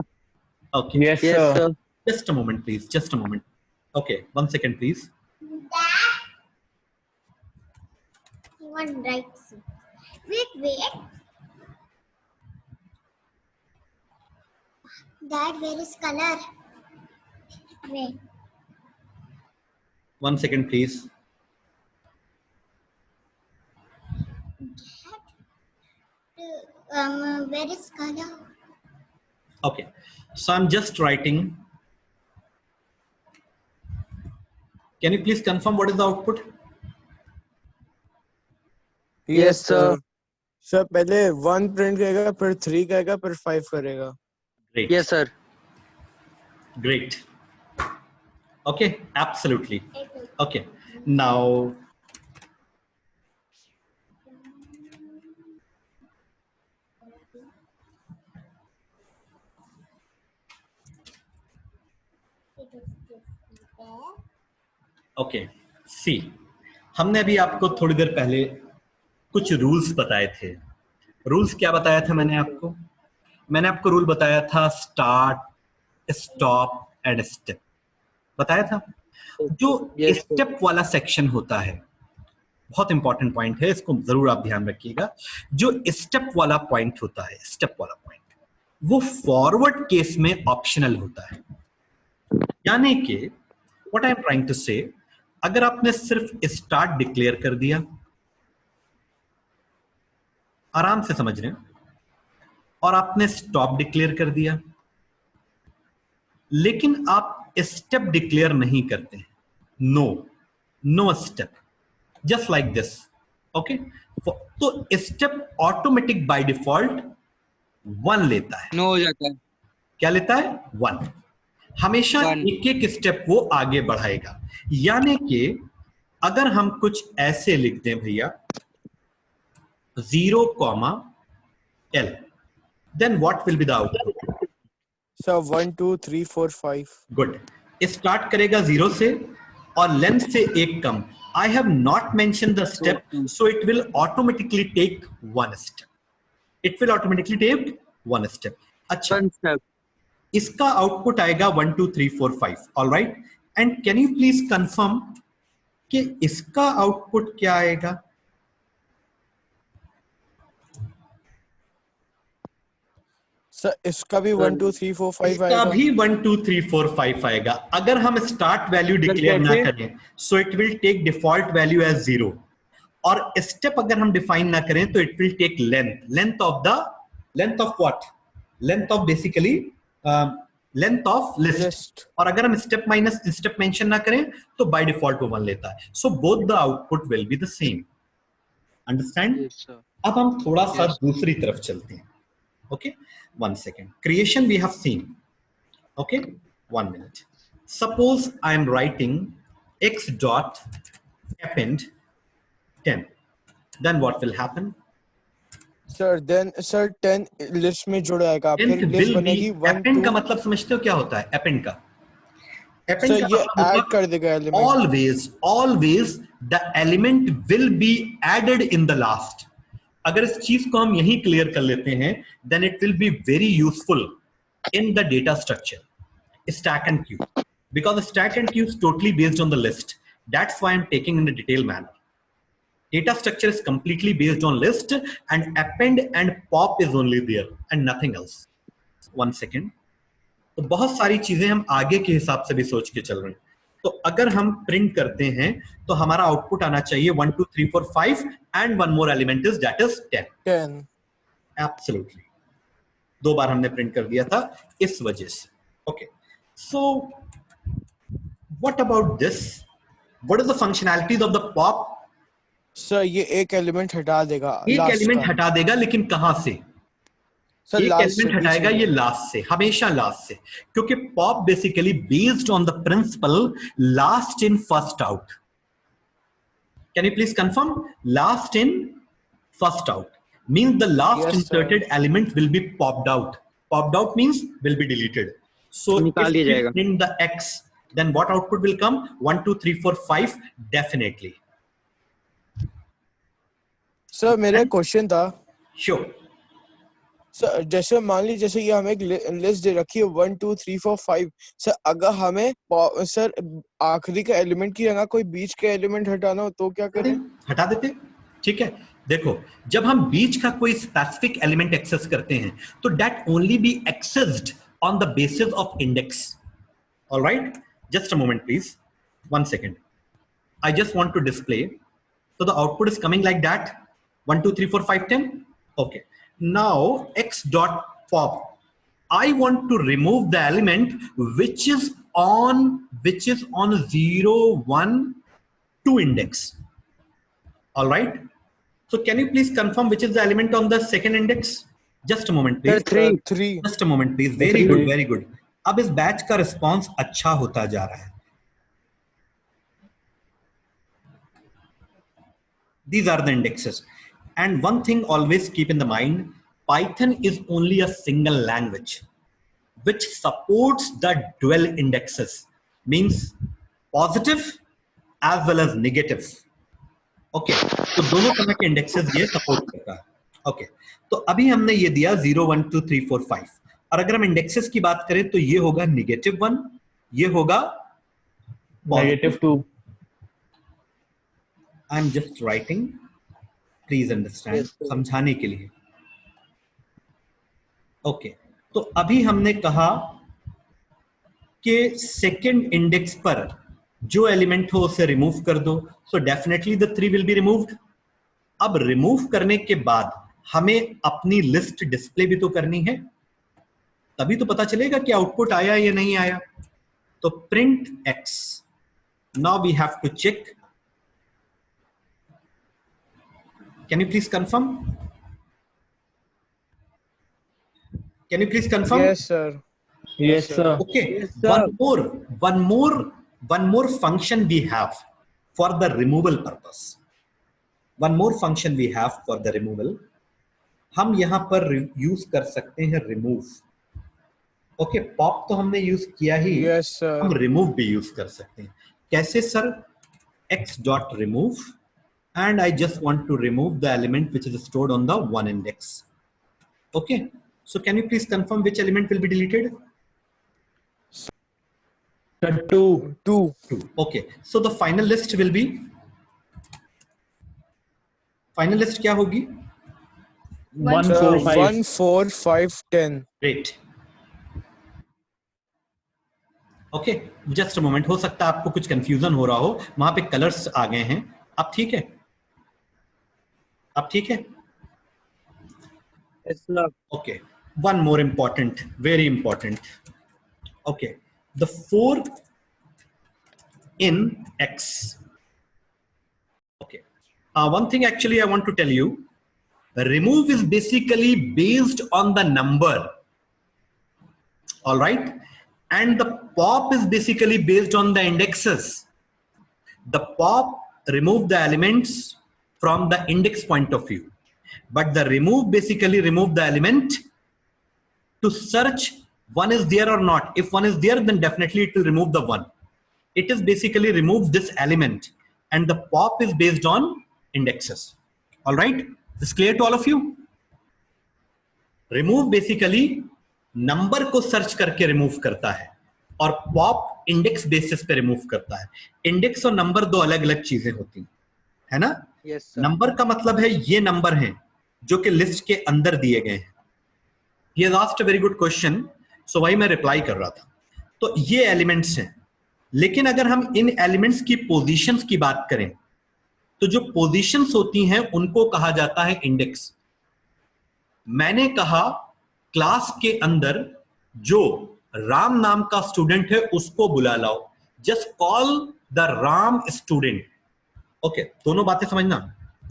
Okay. Yes, Yes sir. sir. Just a moment, please. Just a moment. Okay, 1 second, please. One right. Wait. Dad, where is color? Wait. 1 second, please. Where is color? Okay. So I'm just writing. Can you please confirm what is the output? Yes sir. Sir पहले 1 print करेगा, फिर 3 करेगा, फिर 5 करेगा. Great. Yes, sir. Great. Okay, absolutely. Okay, now okay, see, हमने अभी आपको थोड़ी देर पहले कुछ रूल्स बताए थे. रूल्स क्या बताया था मैंने आपको? मैंने आपको रूल बताया था स्टार्ट, स्टॉप एंड स्टेप. बताया था. जो Yes, sir. स्टेप वाला सेक्शन होता है, बहुत इंपॉर्टेंट पॉइंट है, इसको जरूर आप ध्यान रखिएगा. जो स्टेप वाला पॉइंट होता है, स्टेप वाला पॉइंट, वो फॉरवर्ड केस में ऑप्शनल होता है. यानी कि what I am trying to say, अगर आपने सिर्फ स्टार्ट डिक्लेयर कर दिया, आराम से समझ रहे हैं, और आपने स्टॉप डिक्लेयर कर दिया, लेकिन आप स्टेप डिक्लेयर नहीं करते हैं, no step, just like this. Okay, तो स्टेप ऑटोमेटिक बाय डिफॉल्ट 1 लेता है. नो हो जाता है. क्या लेता है? 1. हमेशा One. एक एक स्टेप वो आगे बढ़ाएगा. यानी कि अगर हम कुछ ऐसे लिख दें भैया 0, L, then what will be the output? Sir 1 2 3 4 5. Good. Start करेगा 0 से और लेंथ से एक कम. I have not mentioned the step, so it will automatically take 1 step. It will automatically take 1 step. अच्छा, One step. इसका आउटपुट आएगा 1 2 3 4 5. All right, and can you please confirm कि इसका आउटपुट क्या आएगा? सर इसका भी 1 2 3 4 5 इसका आएगा. भी 1 2 3 4 5 आएगा. अगर हम स्टार्ट वैल्यू डिक्लेयर ना कैसे? करें, so it will take default value as 0. और स्टेप अगर हम डिफाइन ना करें तो it will take length of what? Length of basically length of list. List. और अगर हम स्टेप माइनस स्टेप मेंशन ना करें तो बाय डिफॉल्ट वो 1 लेता है. So both the output will be the same. Understand? Yes, sir. अब हम थोड़ा सा Yes. दूसरी तरफ चलते हैं. Okay, 1 second. Creation we have seen. Okay, 1 minute. Suppose I am writing x dot append 10. Then what will happen? Sir then sir 10 list में जुड़ आएगा. फिर 10th लिस्ट will बनेगी be 1 append 2. का मतलब समझते हो क्या होता है? append का सर ये मतलब ऐड होगा कर देगा element. always the element will be added in the last. अगर इस चीज को हम यहीं क्लियर कर लेते हैं, then it will be very useful in the data structure, stack and queue, because stack and queue is totally based on the list. That's why I'm taking in a detailed manner. Data structure is completely based on list, and append and pop is only there and nothing else. 1 second. तो बहुत सारी चीजें हम आगे के हिसाब से भी सोच के चल रहे हैं. तो अगर हम प्रिंट करते हैं तो हमारा आउटपुट आना चाहिए 1 2 3 4 5 and one more element is that is 10. 10. Absolutely. 2 बार हमने प्रिंट कर दिया था इस वजह से. Okay. So what about this? What is the functionalities of the pop? Sir ये एक एलिमेंट हटा देगा. एक last एलिमेंट का. हटा देगा, लेकिन कहां से? सर एक लास्ट एलिमेंट हटाएगा ये लास्ट से, हमेशा लास्ट से, क्योंकि pop basically based on the principle last in first out. Can you please confirm? Last in first out means the last Yes, inserted element will be popped out. Popped out means will be deleted. So निकाल if दिया we जाएगा. print the x, then what output will come? 1 2 3 4 5 definitely. Sir मेरा question था. Sure. Sir जैसे मान लीजिए जैसे ये हमें एक लिस्ट दे रखी है 1 2 3 4 5. सर अगर हमें सर आखिरी का एलिमेंट की जगह कोई बीच का एलिमेंट हटाना हो तो क्या करें? हटा देते. ठीक है, देखो, जब हम बीच का कोई स्पेसिफिक एलिमेंट एक्सेस करते हैं तो that only B accessed on the basis of index. Alright, just a moment please, 1 second. I just want to display. So the output is coming like that. 1 2 3 4 5 10. Okay. Now x dot pop. I want to remove the element which is on 0 1 2 index. All right. So can you please confirm which is the element on the second index? Just a moment sir please, 3. Just a moment please, very good very good. अब इस batch का response अच्छा होता जा रहा है। These are the indexes. And one thing always keep in the mind, Python is only a single language which supports the dual indexes, means positive as well as negative. Okay, तो दोनों तरह के indexes ये support करता है। Okay, तो अभी हमने ये दिया 0, 1, 2, 3, 4, 5, और अगर हम indexes की बात करें तो ये होगा -1, ये होगा -2. I'm just writing, please understand, Yes, sir. समझाने के लिए। ओके, तो अभी हमने कहा कि सेकंड इंडेक्स पर जो एलिमेंट हो उसे रिमूव कर दो, so definitely the 3 will be removed. अब रिमूव करने के बाद हमें अपनी लिस्ट डिस्प्ले भी तो करनी है, तभी तो पता चलेगा कि आउटपुट आया या नहीं आया। तो print x, now we have to check, can you please confirm? Can you please confirm? Yes, sir. Yes, sir. Okay. Yes, sir. One more function we have for the removal purpose. One more function we have for the removal. हम यहाँ पर use कर सकते हैं remove. Okay, pop तो हमने use किया ही, Yes, sir. हम remove भी यूज कर सकते हैं। कैसे sir? x dot remove, and I just want to remove the element which is stored on the 1 index. Okay, so can you please confirm which element will be deleted? Sir, 2. 2. 2. Okay, so the final list will be, final list क्या होगी? 1, 4, 5. 1, 4, 5, 10. Great. Okay, just a moment, हो सकता है आपको कुछ confusion हो रहा हो, वहां पे colors आ गए हैं। अब ठीक है? अब ठीक है? Yes, sir. Okay, one more important, very important. Okay, the 4 in x. Okay, one thing actually I want to tell you, remove is basically based on the number, all right, and the pop is basically based on the indexes. The pop remove the elements from the index point of view, but the remove basically remove the element to search one is there or not. If one is there, then definitely it will remove the 1. It is basically remove this element, and the pop is based on indexes. All right, is this clear to all of you? Remove basically number को search करके remove करता है, और pop index basis पे remove करता है। Index और number दो अलग अलग चीजें होती हैं, है ना? Yes, sir. नंबर का मतलब है ये नंबर हैं जो कि लिस्ट के अंदर दिए गए हैं। He has asked a very good question, so वही मैं रिप्लाई कर रहा था। तो ये एलिमेंट्स हैं, लेकिन अगर हम इन एलिमेंट्स की पोजीशंस की बात करें तो जो पोजीशंस होती हैं उनको कहा जाता है इंडेक्स। मैंने कहा क्लास के अंदर जो राम नाम का स्टूडेंट है उसको बुला लाओ, just call the Ram student. Okay, दोनों बातें समझना,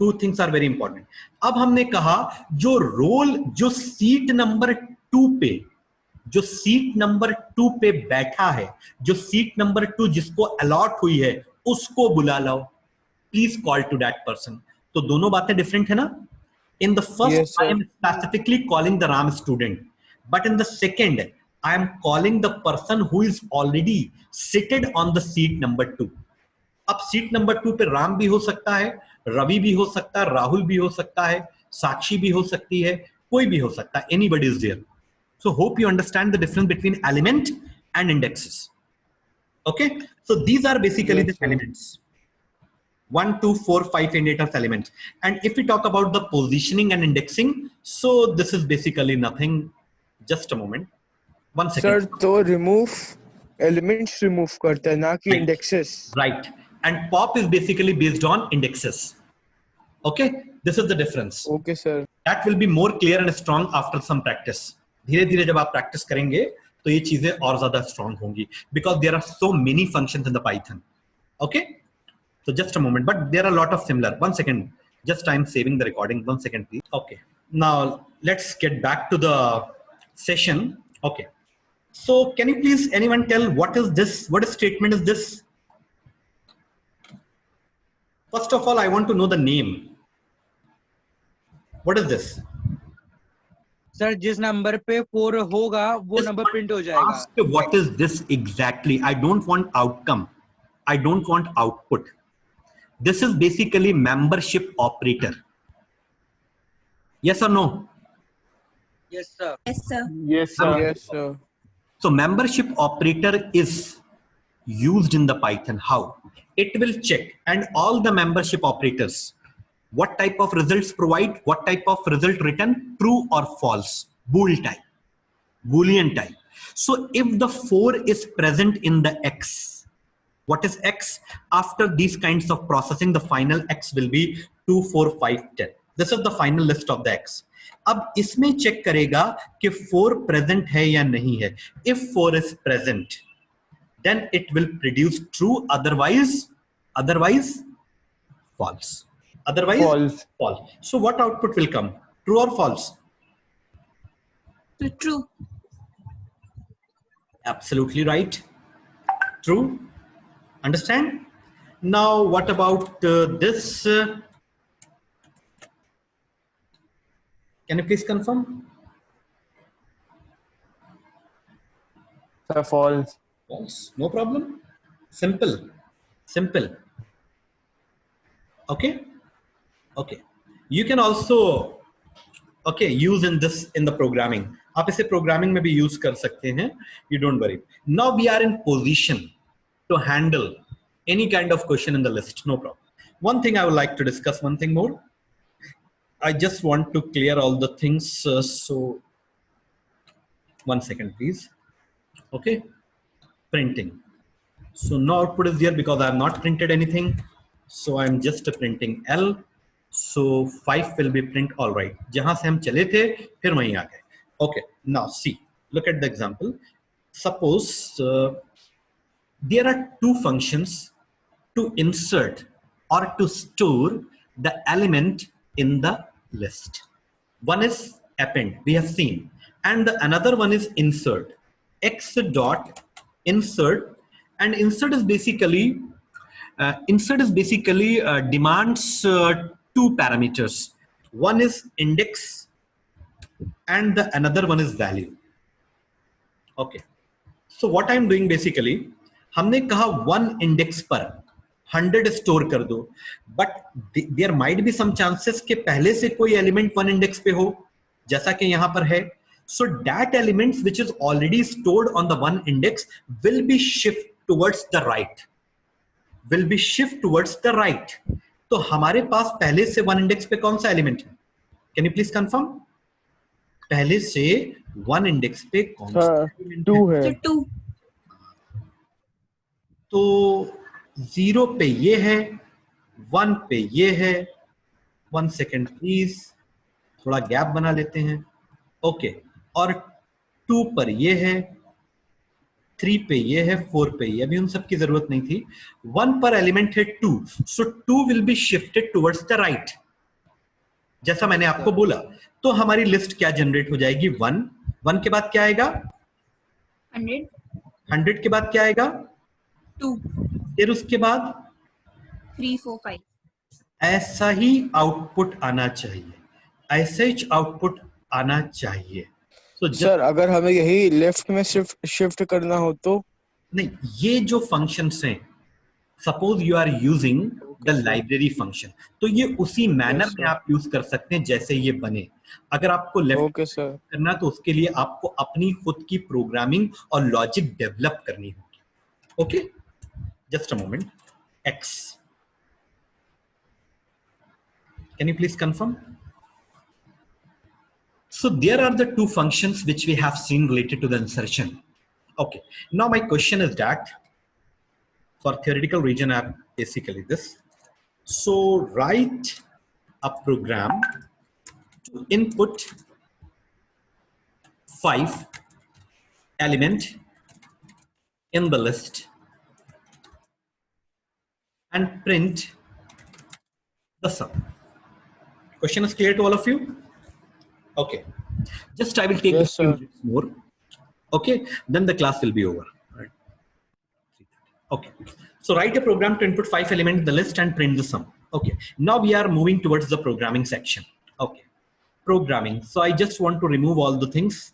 2 थिंग्स आर वेरी इंपॉर्टेंट। अब हमने कहा जो रोल, जो सीट नंबर 2 पे, जो सीट नंबर 2 पे बैठा है, जो सीट नंबर 2 जिसको अलॉट हुई है उसको बुला लाओ, please call to that person. तो दोनों बातें डिफरेंट है ना? In the first, Yes, sir. I am specifically calling the RAM student, but in the second, I am calling the person who is already seated on the seat number 2. अब seat number 2 पे राम भी हो सकता है, रवि भी हो सकता है, राहुल भी हो सकता है, साक्षी भी हो सकती है, कोई भी हो सकता है, anybody is there. So hope you understand the difference between element and indexes. Okay, so these are basically Yes, the sir. elements. 1, 2, 4, 5 and 8 are elements. And if we talk about the positioning and indexing, so this is basically nothing. Just a moment. 1 Sir, second. तो remove elements remove करता है, ना कि Right. indexes. Right. And pop is basically based on indexes. Okay, this is the difference. Okay, sir. That will be more clear and strong after some practice. धीरे धीरे जब आप practice करेंगे तो ये चीजें और ज्यादा स्ट्रांग होंगी, because there are so many functions in the Python. Okay, so just a moment, but there are a lot of similar. 1 second, just I'm saving the recording. 1 second, please. Okay, Now let's get back to the session. Okay. So can you please anyone tell what is this? What statement is this? First of all, I want to know the name. What is this? Sir जिस number पे 4 होगा वो Just number want print हो to जाएगा. ask what is this exactly? I don't want outcome. I don't want output. This is basically membership operator. Yes or no? Yes sir. Yes, sir. Yes, sir. Yes, sir. So membership operator is used in the Python. How? It will check, and all the membership operators, what type of results provide, what type of result return, true or false, bool type, Boolean type. So if the 4 is present in the X, what is X? After these kinds of processing, the final X will be 2, 4, 5, 10. This is the final list of the X. अब इसमें check करेगा कि 4 present है या नहीं है. If 4 is present, then it will produce true, otherwise false. Otherwise false. So what output will come? True or false? True. Absolutely right. True. Understand? Now what about this? Can you please confirm? Sir, false. False. No problem. Simple. Okay. You can also use in the programming. आप इसे programming में भी use कर सकते हैं. You don't worry. Now we are in position to handle any kind of question in the list. No problem. One thing I would like to discuss. One thing more. I just want to clear all the things. So 1 second, please. Okay. Printing. So no output is there because I have not printed anything. So I'm just printing L. So 5 will be print. All right. जहाँ से हम चले थे फिर वहीं आ गए. Okay. Now see. Look at the example. Suppose there are 2 functions to insert or to store the element in the list. One is append, we have seen, and the another one is insert. X dot insert, and insert is basically demands 2 parameters. One is index and the another one is value. Okay. So what I'm doing basically, हमने कहा 1 index पर 100 स्टोर कर दो, but there might be some chances कि पहले से कोई एलिमेंट 1 इंडेक्स पे हो, जैसा कि यहां पर है. So that elements which is already stored on the 1 index will be shift towards the right. तो हमारे पास पहले से 1 इंडेक्स पे कौन सा एलिमेंट है? Can you please confirm? पहले से 1 इंडेक्स पे कौन सा एलिमेंट 2 है? 2. तो 0 पे ये है, 1 पे ये है. 1 सेकेंड प्लीज, थोड़ा गैप बना लेते हैं. ओके. और 2 पर ये है, 3 पे ये है, 4 पे ये. अभी उन सब की जरूरत नहीं थी. 1 पर एलिमेंट है 2, सो 2 will be shifted towards the right, जैसा मैंने आपको बोला. तो हमारी लिस्ट क्या जनरेट हो जाएगी? 1 के बाद क्या आएगा? 100 के बाद क्या आएगा? 2. फिर उसके बाद 3, 4, 5. ऐसा ही आउटपुट आना चाहिए. तो सर अगर हमें यही लेफ्ट में शिफ्ट करना हो तो? नहीं, ये जो फंक्शंस हैं, suppose you are using the library function, तो ये उसी मैनर में आप यूज कर सकते हैं जैसे ये बने. अगर आपको लेफ्ट करना तो उसके लिए आपको अपनी खुद की प्रोग्रामिंग और लॉजिक डेवलप करनी होगी. Okay, just a moment. X, can you please confirm? So there are the 2 functions which we have seen related to the insertion. Okay, now my question is that for theoretical region I have basically this. So write a program to input 5 element in the list and print the sum. Question is clear to all of you? Okay. Just I will take Yes, a few sir. minutes more. Okay. Then the class will be over. Right. Okay. So write a program to input 5 elements in the list and print the sum. Okay. Now we are moving towards the programming section. Okay. Programming. So I just want to remove all the things.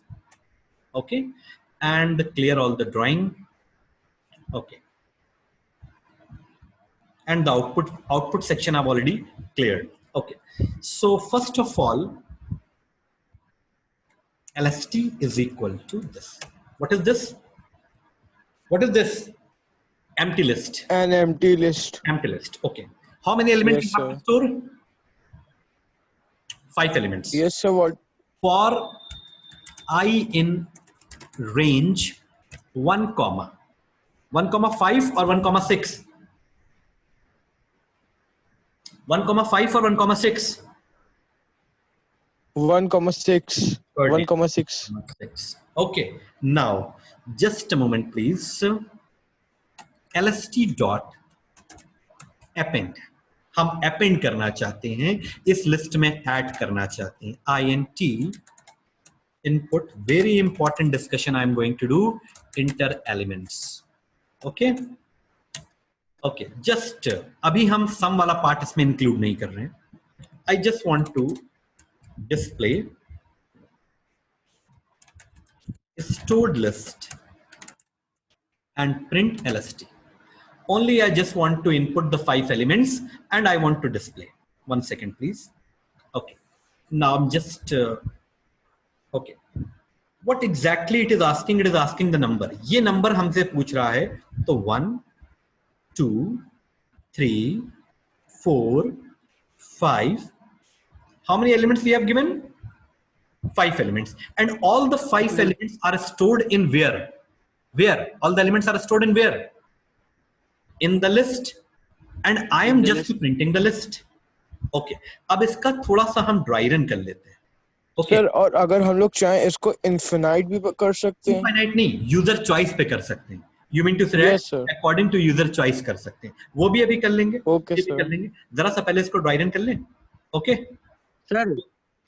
Okay. And clear all the drawing. Okay. And the output section I've already cleared. Okay. So first of all, LST is equal to this. What is this? What is this? Empty list. An empty list. Empty list. Okay. How many elements Yes, you have sir. to store? 5 elements. Yes, sir. What? For I in range 1 comma 5 or 1,6? 1,5 or 1,6? 1,6. 1,6. 6. Okay. Now, just a moment, please. LST dot append. हम append करना चाहते हैं, इस list में add करना चाहते हैं. int input. Very important discussion I am going to do. Inter elements. Okay. Okay. Just अभी हम sum वाला part इसमें include नहीं कर रहे हैं. I just want to display stored list and print LST. Only I just want to input the 5 elements and I want to display. 1 second, please. Okay. Now I'm just, okay. What exactly it is asking? It is asking the number. ये number हमसे पूछ रहा है. तो 1, 2, 3, 4, 5. How many elements we have given? 5 elements. And all the 5 elements are stored in where? Where? All the elements are stored in where? In the list. And I am just printing the list. Okay. अब इसका थोड़ा सा हम dry run कर लेते हैं. Okay. Sir और अगर हम लोग चाहें इसको infinite भी कर सकते हैं. Infinite नहीं, user choice पे कर सकते हैं. You mean to say Yes, sir. according to user choice कर सकते हैं. वो भी अभी कर लेंगे. Okay, ये भी sir. कर लेंगे. जरा सा पहले इसको dry run कर लें. Okay. सर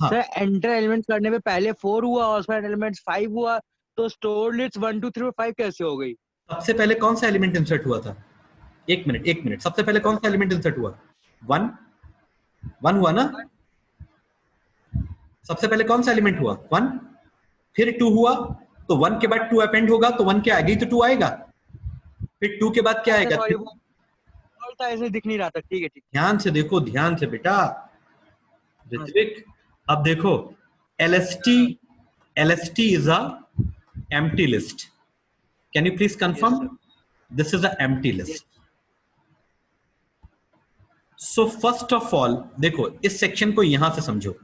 हाँ. सर एंटर एलिमेंट्स करने में पहले 4 हुआ और फिर एलिमेंट्स 5 हुआ, तो स्टोर लिस्ट 1 2 3 और 5 कैसे हो गई? सबसे पहले कौन सा एलिमेंट इंसर्ट हुआ था? एक मिनट. सबसे पहले कौन सा एलिमेंट इंसर्ट हुआ? 1 हुआ ना? सबसे पहले कौन सा एलिमेंट हुआ? 1. फिर 2 हुआ, तो 1 के बाद 2 अपेंड होगा, तो 1 के आगे ही तो 2 आएगा. फिर 2 के बाद क्या आएगा? सॉरी बोलता ऐसे दिख नहीं रहा था. ठीक है ठीक. ध्यान से देखो, ध्यान से बेटा. ऋत्विक, अब देखो, LST is a empty list. Can you please confirm? Yes, this is a empty list. Yes. So first of all, देखो इस सेक्शन को यहां से समझो.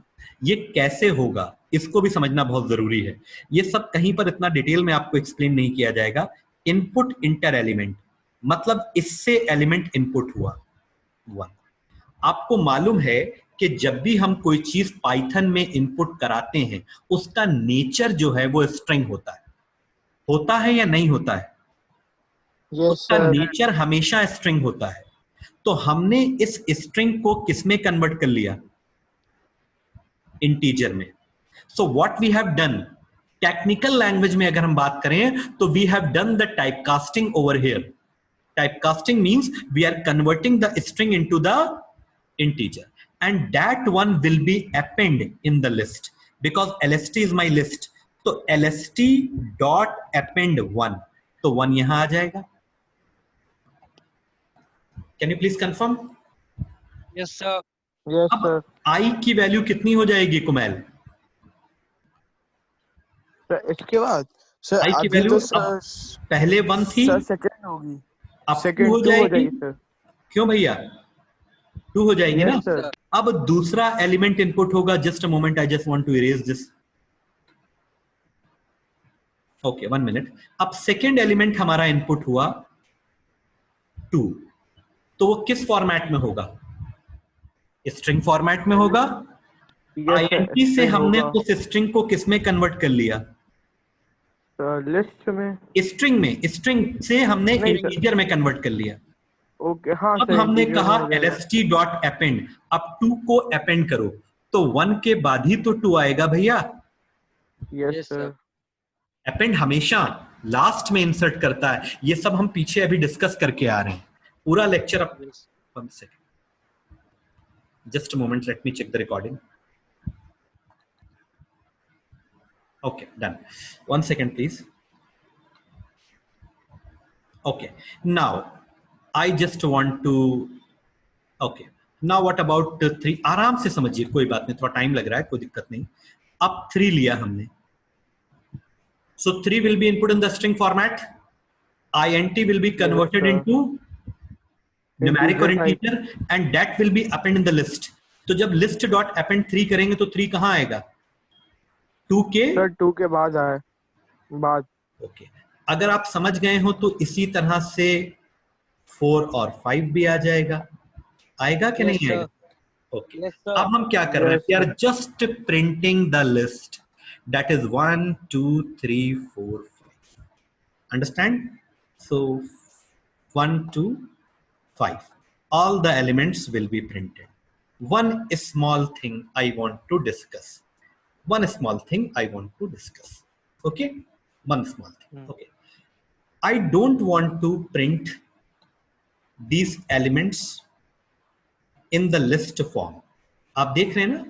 ये कैसे होगा इसको भी समझना बहुत जरूरी है. ये सब कहीं पर इतना डिटेल में आपको एक्सप्लेन नहीं किया जाएगा. इनपुट इंटर एलिमेंट मतलब इससे एलिमेंट इनपुट हुआ 1. आपको मालूम है कि जब भी हम कोई चीज पाइथन में इनपुट कराते हैं उसका नेचर जो है वो स्ट्रिंग होता है या नहीं होता है? Yes, उसका sir. नेचर हमेशा स्ट्रिंग होता है. तो हमने इस स्ट्रिंग को किसमें कन्वर्ट कर लिया? इंटीजर में. So what we have done, technical language में अगर हम बात करें तो we have done the typecasting over here. Typecasting means we are converting the string into the integer and that one will be append in the list because LST is my list. तो LST dot append 1, तो 1 यहां आ जाएगा. Can you please confirm? Yes sir. Yes, अब sir. I की value कितनी हो जाएगी Kumail? Sir इसके बाद सर I की अभी वैल्यू तो सर पहले 1 थी, सर सेकंड होगी. अब 2 सेकंड हो 2 हो जाएगी. जाएगी सर. क्यों भैया? 2 हो जाएगी ना. Yes, sir. अब दूसरा एलिमेंट इनपुट होगा. Just a moment, I just want to erase this. Okay 1 minute. अब सेकेंड एलिमेंट हमारा इनपुट हुआ 2, तो वो किस फॉर्मेट में होगा? स्ट्रिंग फॉर्मेट में होगा. Yes, sir. INT से String हमने होगा. उस स्ट्रिंग को किसमें कन्वर्ट कर लिया? सर लिस्ट में. स्ट्रिंग में. स्ट्रिंग से हमने नहीं, sir. इंटीजर में कन्वर्ट कर लिया. ओके हाँ अब सर. हमने इंटीजर कहा में हो जाएगा. LST dot append. अब 2 को अपेंड करो. तो 1 के बाद ही तो 2 आएगा भैया। Yes, Yes, sir. sir. Append हमेशा लास्ट में इंसर्ट करता है। ये सब हम पीछे अभी डिस्कस करके आ रहे हैं पूरा लेक्चर। अब Yes. 1 second, just a moment, let me check the recording. Okay, done. 1 second, please. Okay, now I just want to. Okay, now what about the 3? आराम से समझिए, कोई बात नहीं, थोड़ा टाइम लग रहा है, कोई दिक्कत नहीं। अब 3 लिया हमने, so 3 will be input in the string format. int will be converted sir. into numeric or Integer integer, and that will be append in the list. तो जब list dot append 3 करेंगे तो 3 कहाँ आएगा? 2 के Sir, 2 के बाद आए, बाद। ओके, अगर आप समझ गए हो तो इसी तरह से 4 और 5 भी आ जाएगा। आएगा कि Yes, नहीं sir. आएगा? Okay, Yes, sir. अब हम क्या कर रहे हैं? Yes, we are sir. Just printing the list, that is 1 2 3 4 5। Understand? So 1 2 5, all the elements will be printed. One small thing I want to discuss. One small thing I want to discuss. Okay, one small thing. Okay, I don't want to print these elements in the list form. आप देख रहे हैं ना,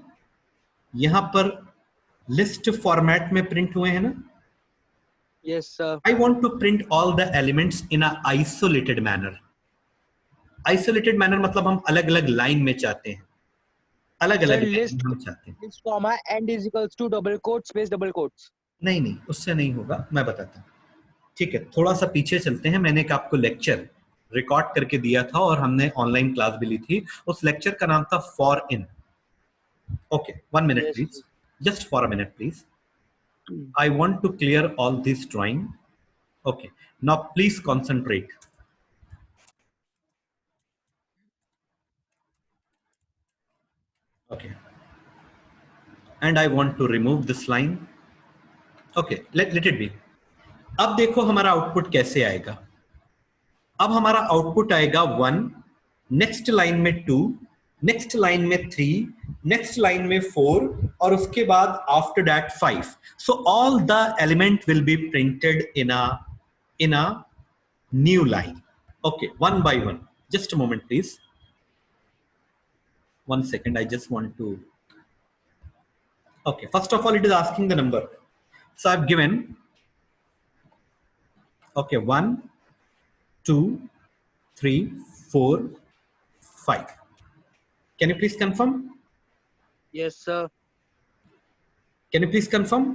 यहां पर list format में print हुए हैं ना। Yes, sir. I want to print all the elements in a isolated manner. Isolated manner मतलब हम अलग अलग लाइन में चाहते हैं, अलग अलग Sir, list- हम चाहते हैं। List comma and is equals to double quotes space double quotes. नहीं नहीं, उससे नहीं होगा, मैं बताता हूँ। ठीक है, थोड़ा सा पीछे चलते हैं। मैंने एक आपको लेक्चर रिकॉर्ड करके दिया था और हमने ऑनलाइन क्लास भी ली थी। उस लेक्चर का नाम था for in. Okay, 1 minute Yes. Please, just for a minute please. I want to clear all this drawing. Okay, now please concentrate. Okay, and I want to remove this line. Okay, let it be. अब देखो हमारा output कैसे आएगा। अब हमारा output आएगा 1, next line में 2, next line में 3, नेक्स्ट लाइन में 4, और उसके बाद after that 5. So all the element will be printed in a new line. Okay, one by one. Just a moment, please. 1 second, I just want to. Okay, first of all, it is asking the number. So I've given, okay, 1, 2, 3, 4, 5. Can you please confirm? Yes, sir. Can you please confirm?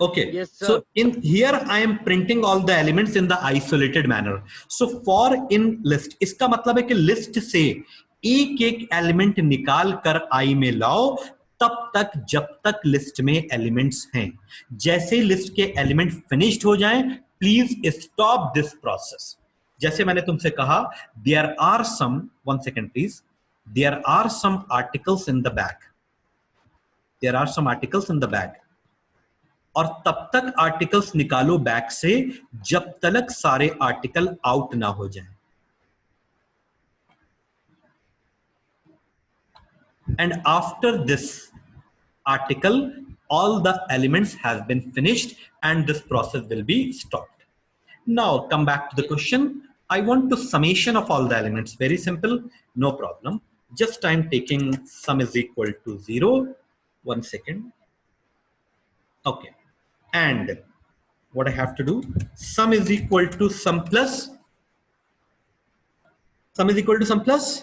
Okay. Yes, sir. So in here I am printing all the elements in the isolated manner. So for in list, इसका मतलब है कि list से एक एक element निकाल कर आई में लाओ तब तक जब तक लिस्ट में एलिमेंट्स हैं। जैसे लिस्ट के एलिमेंट फिनिश्ड हो जाएं, प्लीज स्टॉप दिस प्रोसेस। जैसे मैंने तुमसे कहा, there are some, 1 second please, there are some articles in the back, there are some articles in the back, और तब तक आर्टिकल्स निकालो बैक से जब तक सारे आर्टिकल आउट ना हो जाएं। And after this article, all the elements has been finished and this process will be stopped. Now come back to the question. I want to summation of all the elements. Very simple, no problem. Just I'm taking sum is equal to 0. 1 second. Okay. And what I have to do? Sum is equal to sum plus. Sum is equal to sum plus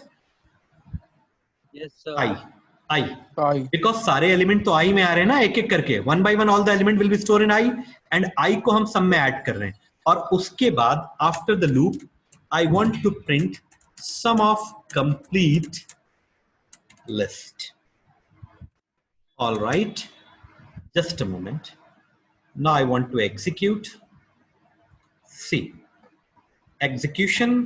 Yes, sir. I. I. Because सारे element तो आई में आ रहे हैं ना, एक एक करके, 1 by 1 all the element will be store in I, and I को हम सम में ऐड कर रहे हैं। और उसके बाद after the loop I want to print some of complete list. All right, just a moment. Now I want to execute. See execution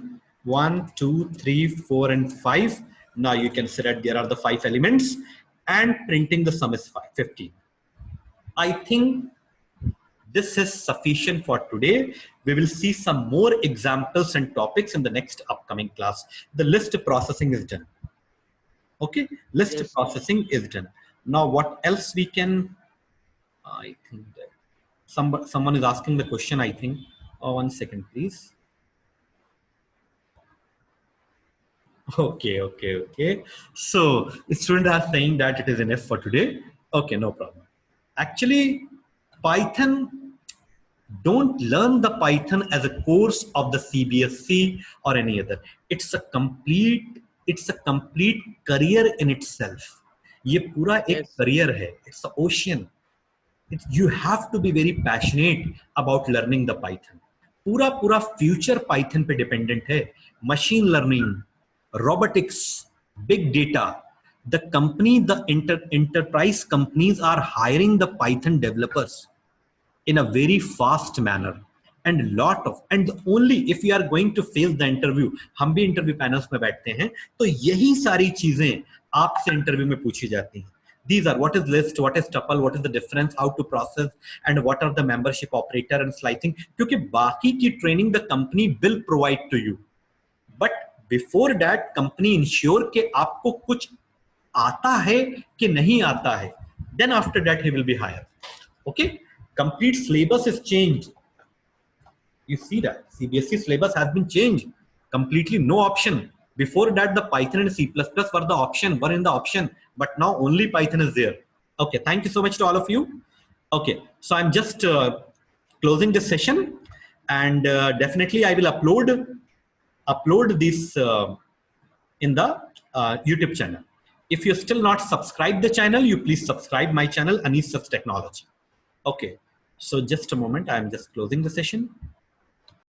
1 2 3 4 and 5. Now you can see that there are the 5 elements and printing the sum is 15. I think this is sufficient for today. We will see some more examples and topics in the next upcoming class. The list processing is done. Okay, list Yes. processing is done. Now, what else we can? I think that someone is asking the question. I think. 1 second, please. Okay. So students are saying that it is enough for today. Okay, no problem. Actually, Python, don't learn the Python as a course of the CBSE or any other. It's a complete career in itself. ये पूरा एक Yes. career है. It's an ocean. You have to be very passionate about learning the Python. पूरा future Python पे dependent है. Machine learning, robotics, big data. The enterprise companies are hiring the Python developers in a very fast manner, and only if you are going to face the interview, हम भी interview panels में बैठते हैं, तो यही सारी चीजें आपसे interview में पूछी जाती हैं. These are what is list, what is tuple, what is the difference, how to process, and what are the membership operator and slicing. क्योंकि बाकी की training the company will provide to you, but before that company ensure कि आपको कुछ आता है कि नहीं आता है. Then after that he will be hired. Okay, complete syllabus is changed. You see that CBSE syllabus has been changed completely. No option. Before that, the Python and C++ were in the option, but now only Python is there. Okay, thank you so much to all of you. Okay, so I'm just closing this session, and definitely I will upload this in the YouTube channel. If you're still not subscribed the channel, you please subscribe my channel, Anish Technology. Okay, so just a moment, I'm just closing the session.